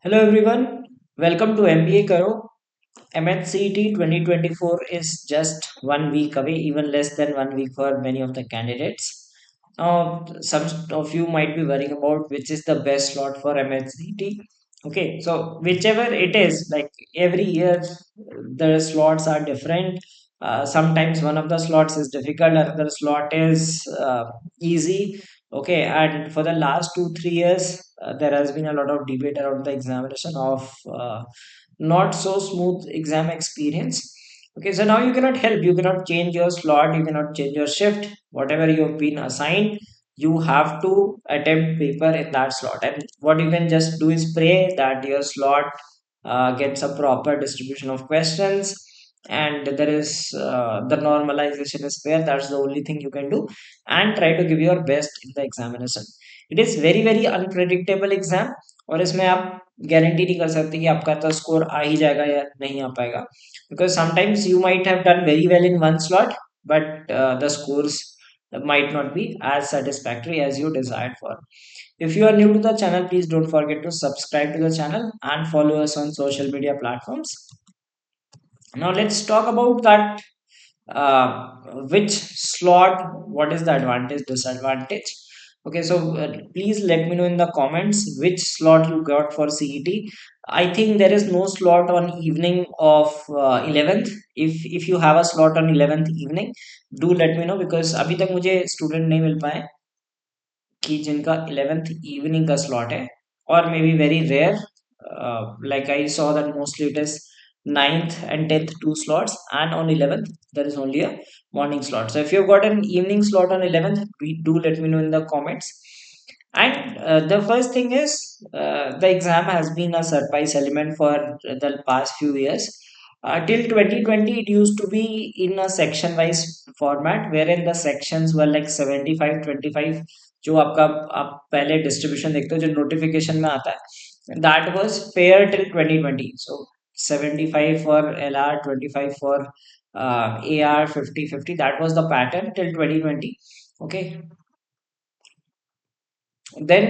Hello everyone, welcome to MBA Karo. MAH CET 2024 is just 1 week away, even less than 1 week for many of the candidates. Now, some of you might be worrying about which is the best slot for MAH CET. Okay, so whichever it is, like every year, the slots are different. Sometimes one of the slots is difficult, another slot is easy. Okay, and for the last 2 3 years, there has been a lot of debate around the examination of not so smooth exam experience. Okay, so now you cannot help, you cannot change your slot, you cannot change your shift, whatever you've been assigned, you have to attempt paper in that slot. And what you can just do is pray that your slot gets a proper distribution of questions, and there is the normalization is there. That's the only thing you can do, and try to give your best in the examination. It is very unpredictable exam, और इसमें आप guarantee नहीं कर सकते कि आपका तो score आ ही जाएगा या नहीं आ पाएगा, because sometimes you might have done very well in one slot, but the scores might not be as satisfactory as you desired for. If you are new to the channel, please don't forget to subscribe to the channel and follow us on social media platforms. Now let's talk about that, which slot, what is the advantage, disadvantage. Okay, so please let me know in the comments which slot you got for CET. I think there is no slot on evening of 11th. If you have a slot on 11th evening, do let me know, because अभी तक मुझे student नहीं मिल पाए कि जिनका 11th evening का slot है, or maybe very rare. Like I saw that mostly it is 9th and 10th two slots, and on 11th there is only a morning slot. So if you've got an evening slot on 11th, do let me know in the comments. And the first thing is, the exam has been a surprise element for the past few years. Till 2020 it used to be in a section wise format, wherein the sections were like 75 25. जो आपका आप पहले distribution देखते हो जो notification में आता है, that was fair till 2020. So 75 for LR, 25 for AR, 50 50, that was the pattern till 2020. Okay, then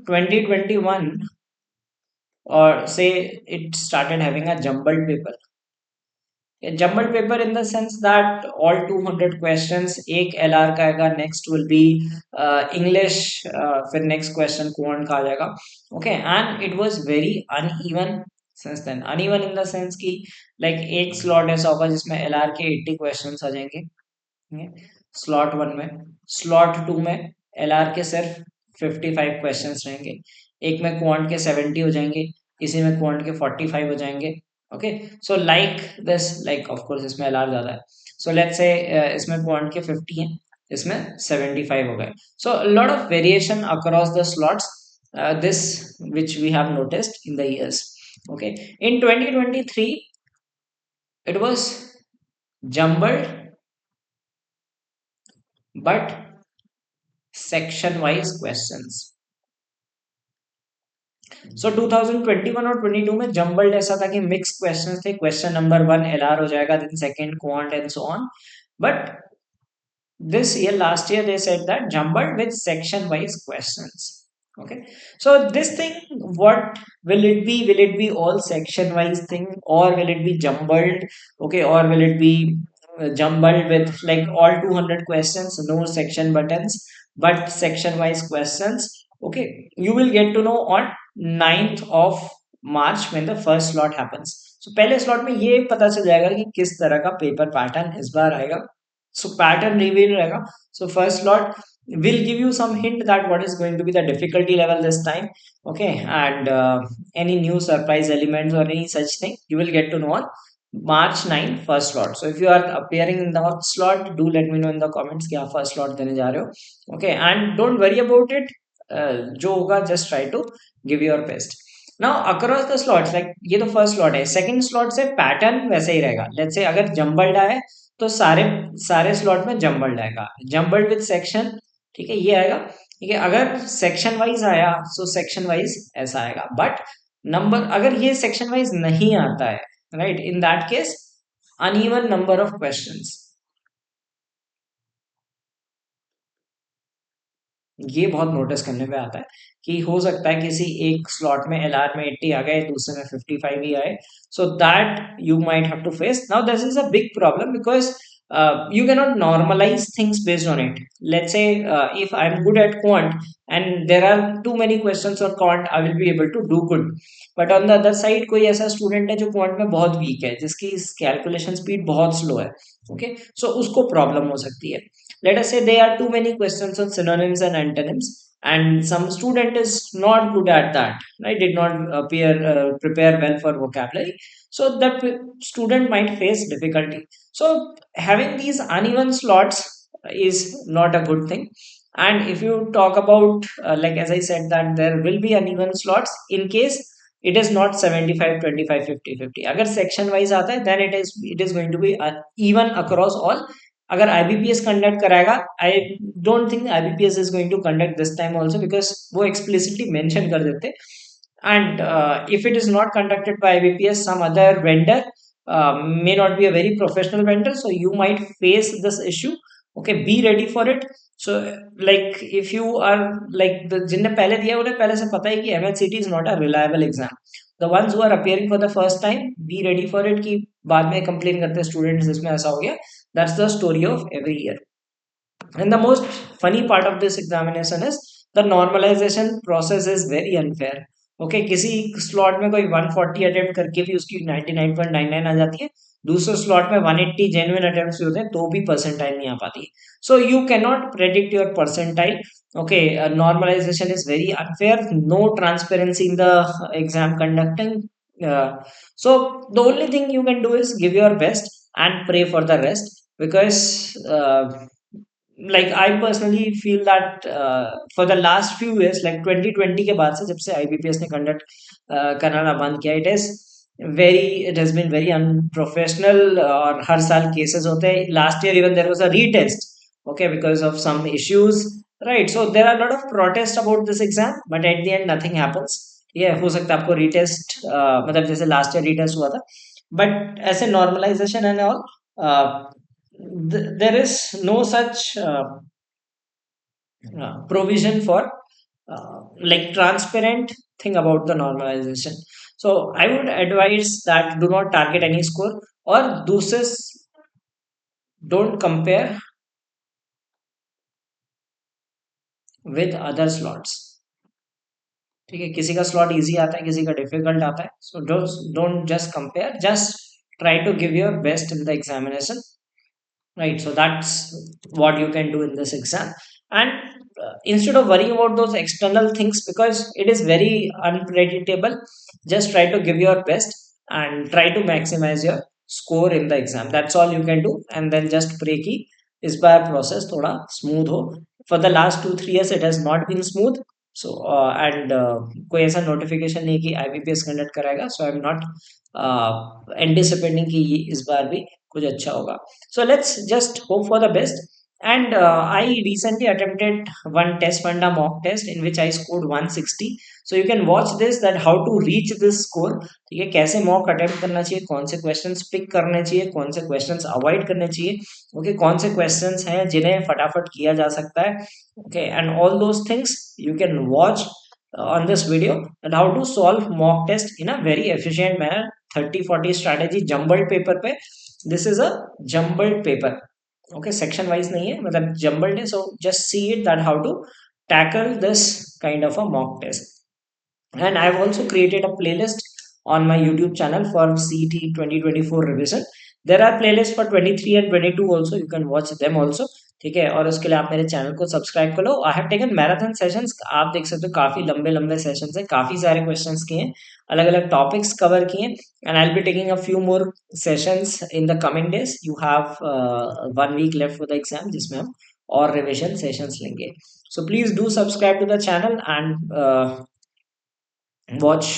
2021, or say it started having a jumbled paper. A jumbled paper in the sense that all 200 questions एक LR का आएगा, next will be English, फिर next question quant का आ जाएगा. Okay, and it was very uneven since then. Uneven in the sense कि like एक slot ऐसा होगा जिसमें LR के 80 questions आ जाएंगे स्लॉट वन में, स्लॉट टू में LR के सिर्फ 55 क्वेश्चंस रहेंगे, एक में क्वांट के 70 हो जाएंगे, किसी में क्वांट के 45 हो जाएंगे. Okay, so like this, like of course इसमें LR ज्यादा है, सो लेट्स से इसमें क्वांट के 50 हैं, इसमें 75 हो गए. So lot of variation across the slots, this which we have noticed in the years. Okay, in 2023 it was jumbled but section wise questions. So 2021 और 22 में जम्बल्ड ऐसा था कि मिक्स क्वेश्चंस थे, क्वेश्चन नंबर 1 LR हो जाएगा, then second quant and so on. But this year, last year, they said that jumbled with section wise questions. Okay, so this thing, what will it be? Will it be all section wise thing, or will it be jumbled? Okay, or will it be jumbled with like all 200 questions, no section buttons, but section wise questions? Okay, you will get to know on 9th of March when the first slot happens. So पहले slot में ये पता चल जाएगा कि किस तरह का पेपर पैटर्न इस बार आएगा. So pattern reveal रहेगा. So first slot will give you some hint that what is going to be the difficulty level this time. Okay, and any new surprise elements or any such thing you will get to know on March 9 first slot. So if you are appearing in the slot, do let me know in the comments कि आप first slot देने जा रहे हो. Okay, and don't worry about it. जो होगा just try to give your best. Now across the slots, like ये तो first slot है, second slot से pattern वैसे ही रहेगा. Let's say अगर jumbled आए तो सारे सारे स्लॉट में जम्बल्ड आएगा, जम्बल्ड विद सेक्शन. ठीक है, ये आएगा. ठीक है, अगर सेक्शन वाइज आया तो सेक्शन वाइज ऐसा आएगा. बट नंबर अगर ये सेक्शन वाइज नहीं आता है, right, in that case uneven number of questions. ये बहुत नोटिस करने पे आता है कि हो सकता है किसी एक स्लॉट में एलआर में 80 आ गए, दूसरे में 55 ही आए. So that you might have to face. Now this is a big problem because you cannot normalize things based on it. Let's say if I'm good at quant and there are too many questions on quant, I will be able to do good. But on the other side, कोई ऐसा student है जो quant में बहुत week है, जिसकी calculation speed बहुत slow है, ओके, सो उसको प्रॉब्लम हो सकती है. Let us say there are too many questions on synonyms and antonyms, and some student is not good at that, right, did not prepare well for vocabulary, so that student might face difficulty. So having these uneven slots is not a good thing. And if you talk about like as I said, that there will be uneven slots in case it is not 75 25 50 50. अगर section wise आता है, then it is going to be even across all. अगर IBPS conduct कराएगा, I don't think IBPS is going to conduct this time also, because वो explicitly mention कर देते. And if it is not conducted by IBPS, some other vendor may not be a very professional vendor, so you might face this issue. Okay, be ready for it. So like if you are like the जिनने पहले दिया उन्हें पहले से पता है कि MHCT is not a reliable exam. The ones who are appearing for the first time, be ready for it कि बाद में कंप्लेन करते हैं स्टूडेंट्स इसमें ऐसा हो गया. That's the story of every year. And the most funny part of this examination is the normalization process is very unfair. Okay किसी स्लॉट में कोई 140 अटेम्प्ट करके भी उसकी 99.99 आ जाती है, दूसरे स्लॉट में 180 जेन्युइन अटेम्प्ट्स भी होते हैं तो भी परसेंटाइल नहीं आ पाती. So you can not predict your percentile. Okay normalization is very unfair, no transparency in the exam conducting. So the only thing you can do is give your best and pray for the rest, because like I personally feel that for the last few years, like 2020 के बाद से जब से IBPS ने conduct कराना बंद किया, it has been very unprofessional. और हर साल cases होते हैं. Last year even there was a retest, okay, because of some issues, right? So there are a lot of protests about this exam, but at the end nothing happens. ये हो सकता है आपको retest मतलब जैसे last year retest हुआ था, but ऐसे normalization and all there is no such provision for like transparent thing about the normalization. So I would advise that do not target any score, or दूसरे don't compare with other slots. ठीक है, किसी का slot easy आता है, किसी का difficult आता है, so don't just compare, just try to give your best in the examination, right? So that's what you can do in this exam. And instead of worrying about those external things, because it is very unpredictable, just try to give your best and try to maximize your score in the exam. That's all you can do. And then just pray ki इस बार process थोड़ा smooth हो. For the last 2 3 years it has not been smooth. So and कोई ऐसा notification नहीं कि IBPS conduct कराएगा, so I'm not anticipating कि इस बार भी कुछ अच्छा होगा. So let's just hope for the best. And I recently attempted one test funda mock test in which I scored 160. So you can watch this, that how to reach this score. ठीक है, कैसे mock attempt करना चाहिए, कौन से questions pick करने चाहिए, कौन से questions avoid करने चाहिए, okay, कौन से questions हैं जिन्हें फटाफट किया जा सकता है, okay, and all those things you can watch on this video, and how to solve mock test in a very efficient manner. 30 40 strategy jumbled paper पे. This is a jumbled paper, okay, section wise नहीं है, मतलब jumbled है. So just see it, that how to tackle this kind of a mock test. And I've also created a playlist on my YouTube channel for CET 2024 revision. There are playlists for 23 and 22 also, you can watch them also. ठीक है, और उसके लिए आप मेरे channel को subscribe कर लो. I have taken marathon sessions, आप देख सकते हो काफी लंबे लंबे सेशंस हैं, काफी सारे क्वेश्चंस किए हैं, अलग अलग टॉपिक्स कवर किए. And I will be taking a few more sessions in the coming days. You have 1 week left for the exam, जिसमें हम और रिविजन सेशंस लेंगे. So please do subscribe to the channel and watch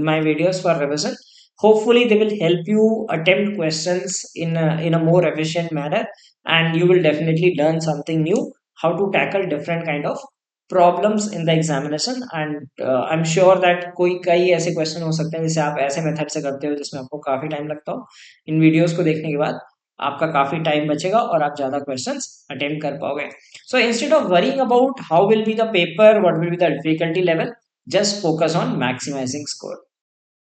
my videos for revision. Hopefully they will help you attempt questions in a more efficient manner, and you will definitely learn something new, how to tackle different kind of problems in the examination. And I'm sure that कोई कई ऐसे question हो सकते हैं जिसे आप ऐसे method से करते हो जिसमें आपको काफी टाइम लगता हो. इन वीडियोस को देखने के बाद आपका काफी टाइम बचेगा और आप ज्यादा क्वेश्चंस अटेम्प्ट कर पाओगे. So instead of worrying about how will be the paper, what will be the difficulty level, just focus on maximizing score.